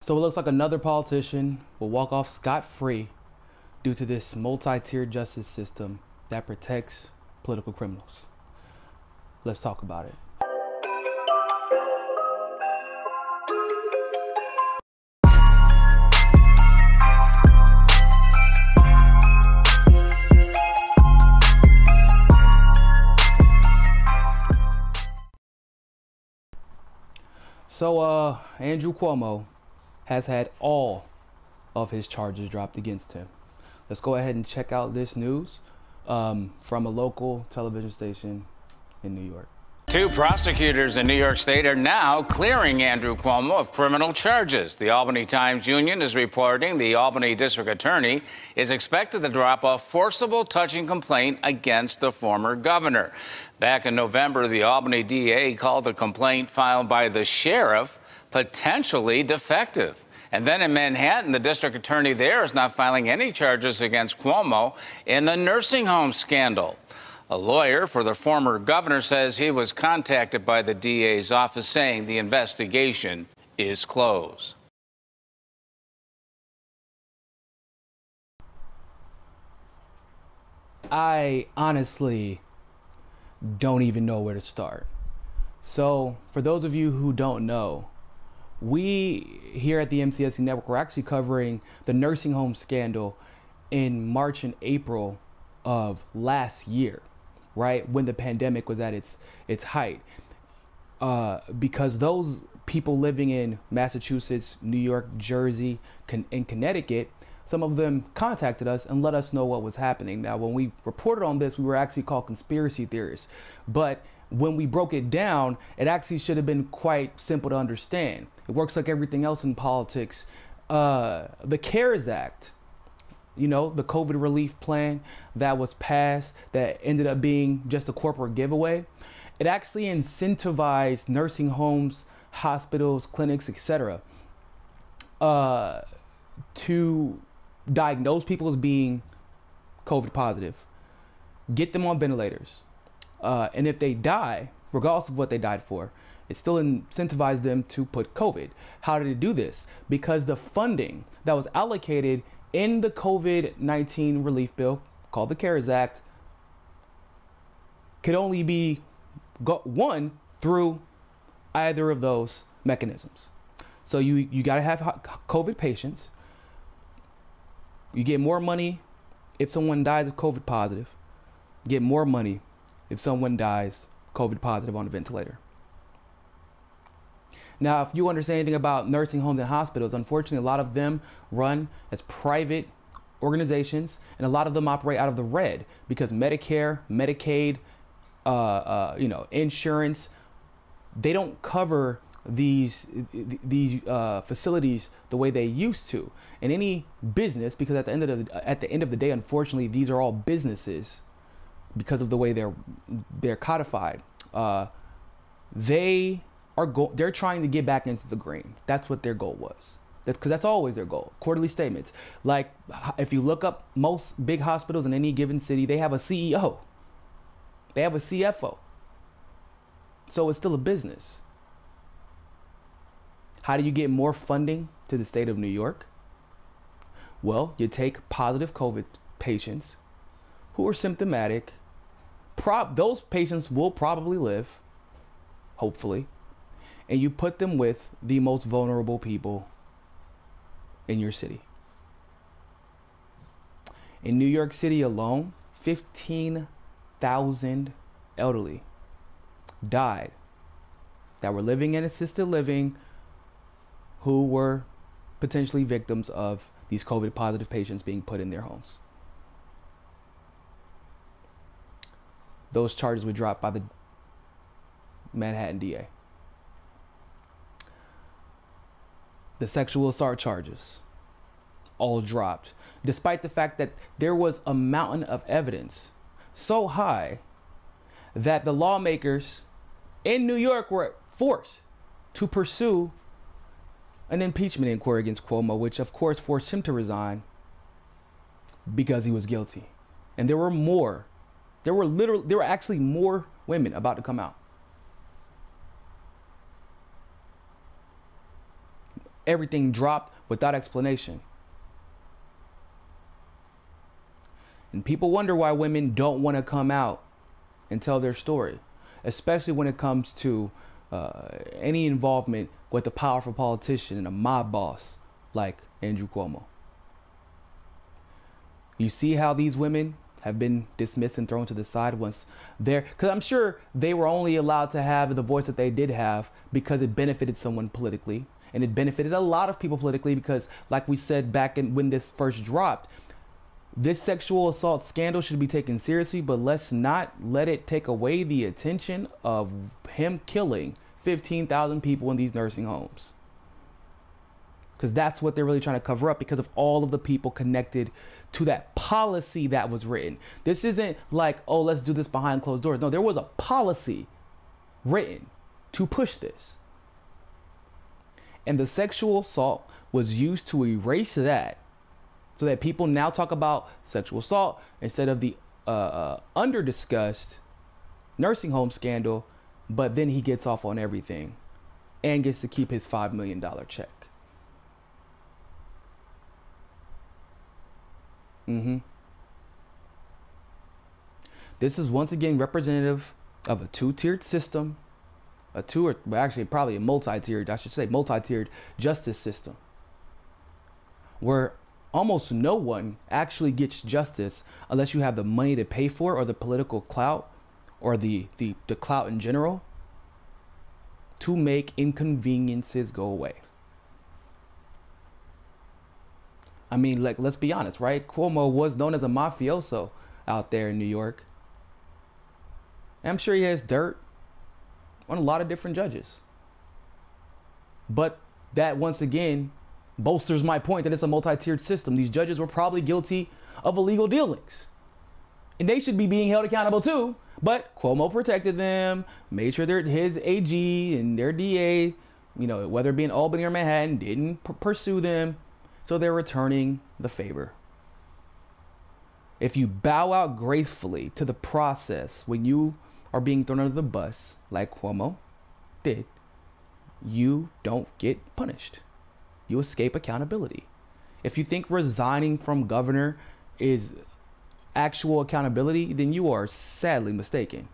So it looks like another politician will walk off scot-free due to this multi-tiered justice system that protects political criminals. Let's talk about it. So Andrew Cuomo has had all of his charges dropped against him. Let's go ahead and check out this news from a local television station in New York. Two prosecutors in New York State are now clearing Andrew Cuomo of criminal charges. The Albany Times-Union is reporting the Albany district attorney is expected to drop a forcible touching complaint against the former governor. Back in November, the Albany DA called the complaint filed by the sheriff potentially defective. And then in Manhattan, the district attorney there is not filing any charges against Cuomo in the nursing home scandal. A lawyer for the former governor says he was contacted by the DA's office saying the investigation is closed. I honestly don't even know where to start. So for those of you who don't know, we here at the MCSU Network, we're actually covering the nursing home scandal in March and April of last year, right? When the pandemic was at its height. Because those people living in Massachusetts, New York, Jersey, and Connecticut, some of them contacted us and let us know what was happening. Now, when we reported on this, we were actually called conspiracy theorists. But when we broke it down, it actually should have been quite simple to understand. It works like everything else in politics. The CARES Act, you know, the COVID relief plan that was passed that ended up being just a corporate giveaway. It actually incentivized nursing homes, hospitals, clinics, etc. To diagnose people as being COVID positive, get them on ventilators. And if they die, regardless of what they died for, it still incentivized them to put COVID. How did it do this? Because the funding that was allocated in the COVID-19 relief bill, called the CARES Act, could only be won through either of those mechanisms. So you got to have COVID patients. You get more money if someone dies of COVID positive. You get more money if someone dies COVID positive on a ventilator. Now, if you understand anything about nursing homes and hospitals, unfortunately, a lot of them run as private organizations, and a lot of them operate out of the red because Medicare, Medicaid, insurance, they don't cover these facilities the way they used to. And any business, because at the end of the day, unfortunately, these are all businesses because of the way they're codified. They're trying to get back into the green. That's what their goal was. Because that's always their goal. Quarterly statements. Like if you look up most big hospitals in any given city, they have a CEO. They have a CFO. So it's still a business. How do you get more funding to the state of New York? Well, you take positive COVID patients who are symptomatic. Those patients will probably live, hopefully, and you put them with the most vulnerable people in your city. In New York City alone, 15,000 elderly died that were living in assisted living who were potentially victims of these COVID positive patients being put in their homes. Those charges were dropped by the Manhattan DA. The sexual assault charges all dropped, despite the fact that there was a mountain of evidence so high that the lawmakers in New York were forced to pursue an impeachment inquiry against Cuomo, which of course forced him to resign because he was guilty. And there were more. There were actually more women about to come out. everything dropped without explanation. And people wonder why women don't want to come out and tell their story, especially when it comes to any involvement with a powerful politician and a mob boss like Andrew Cuomo. You see how these women have been dismissed and thrown to the side once they're, because I'm sure they were only allowed to have the voice that they did have because it benefited someone politically, and it benefited a lot of people politically because, like we said back in when this first dropped, this sexual assault scandal should be taken seriously, but let's not let it take away the attention of him killing 15,000 people in these nursing homes. Because that's what they're really trying to cover up, because of all of the people connected to that policy that was written. This isn't like, oh, let's do this behind closed doors. No, there was a policy written to push this. And the sexual assault was used to erase that, so that people now talk about sexual assault instead of the under-discussed nursing home scandal, but then he gets off on everything and gets to keep his $5 million check. This is once again representative of a two-tiered system, probably a multi-tiered justice system, where almost no one actually gets justice unless you have the money to pay for it, or the political clout, or the clout in general, to make inconveniences go away. I mean, like, let's be honest, right? Cuomo was known as a mafioso out there in New York. And I'm sure he has dirt on a lot of different judges. But that, once again, bolsters my point that it's a multi-tiered system. These judges were probably guilty of illegal dealings, and they should be being held accountable too. But Cuomo protected them, made sure his AG and their DA, whether it be in Albany or Manhattan, didn't pursue them. So they're returning the favor. If you bow out gracefully to the process when you are being thrown under the bus, like Cuomo did, you don't get punished. You escape accountability. If you think resigning from governor is actual accountability, then you are sadly mistaken.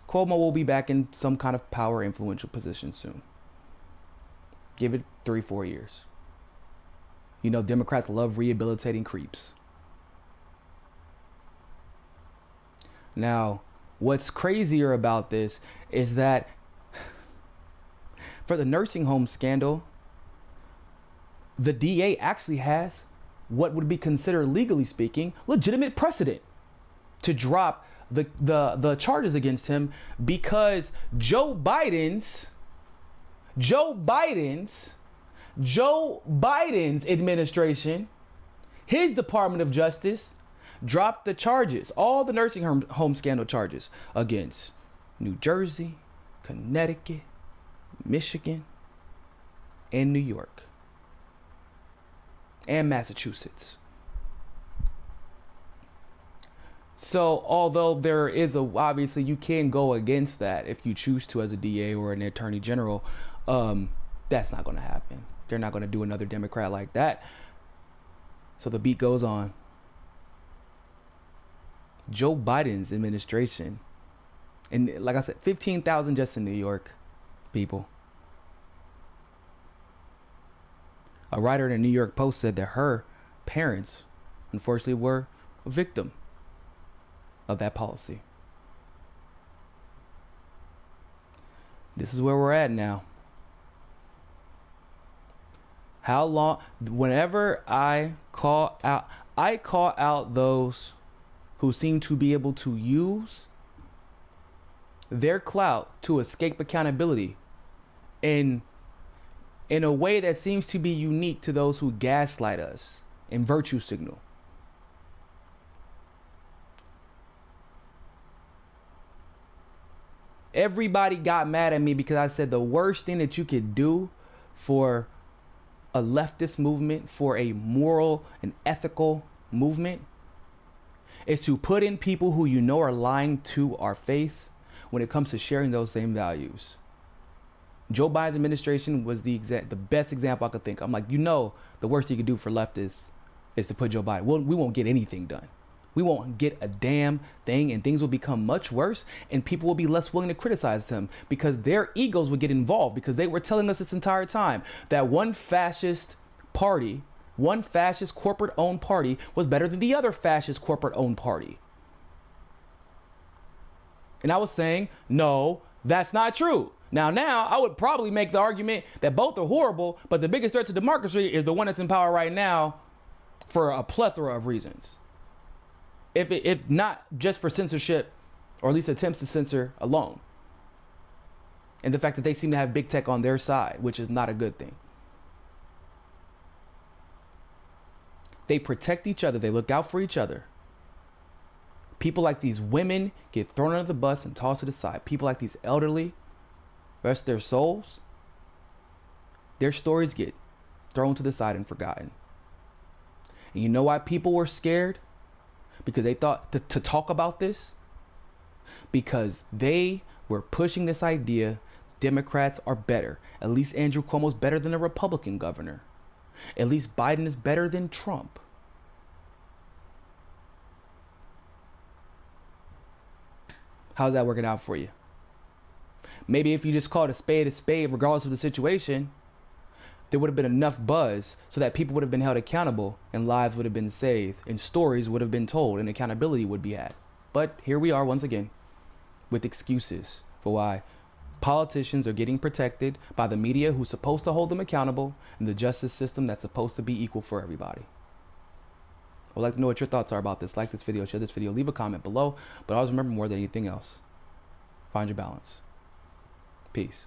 Cuomo will be back in some kind of power influential position soon. Give it 3-4 years. Democrats love rehabilitating creeps. Now, what's crazier about this is that for the nursing home scandal, the DA actually has what would be considered, legally speaking, legitimate precedent to drop the charges against him, because Joe Biden's administration, his Department of Justice, dropped the charges, all the nursing home scandal charges, against New Jersey, Connecticut, Michigan, and New York, and Massachusetts. So although there is obviously you can go against that if you choose to as a DA or an attorney general, that's not going to happen. They're not going to do another Democrat like that. So the beat goes on. Joe Biden's administration, and like I said, 15,000 just in New York, people. A writer in the New York Post said that her parents, unfortunately, were a victim of that policy. This is where we're at now. How long, whenever I call out those who seem to be able to use their clout to escape accountability in a way that seems to be unique to those who gaslight us and virtue signal. Everybody got mad at me because I said the worst thing that you could do for a leftist movement, for a moral and ethical movement, is to put in people who are lying to our face when it comes to sharing those same values. Joe Biden's administration was the best example I could think. I'm like, the worst you could do for leftists is to put Joe Biden. We won't get anything done. We won't get a damn thing, and things will become much worse, and people will be less willing to criticize them because their egos would get involved, because they were telling us this entire time that one fascist party, one fascist corporate-owned party was better than the other fascist corporate-owned party. And I was saying, no, that's not true. Now, I would probably make the argument that both are horrible, but the biggest threat to democracy is the one that's in power right now for a plethora of reasons. If not just for censorship, or at least attempts to censor alone. And the fact that they seem to have big tech on their side, which is not a good thing. They protect each other. They look out for each other. People like these women get thrown under the bus and tossed to the side. People like these elderly, rest their souls, their stories get thrown to the side and forgotten. And you know why people were scared? Because they thought to talk about this? Because they were pushing this idea Democrats are better. At least Andrew Cuomo's better than a Republican governor. At least Biden is better than Trump. How's that working out for you? Maybe if you just called a spade, regardless of the situation, there would have been enough buzz so that people would have been held accountable and lives would have been saved and stories would have been told and accountability would be had. But here we are once again with excuses for why politicians are getting protected by the media who's supposed to hold them accountable and the justice system that's supposed to be equal for everybody. I'd like to know what your thoughts are about this. Like this video, share this video, leave a comment below. But always remember, more than anything else, find your balance. Peace.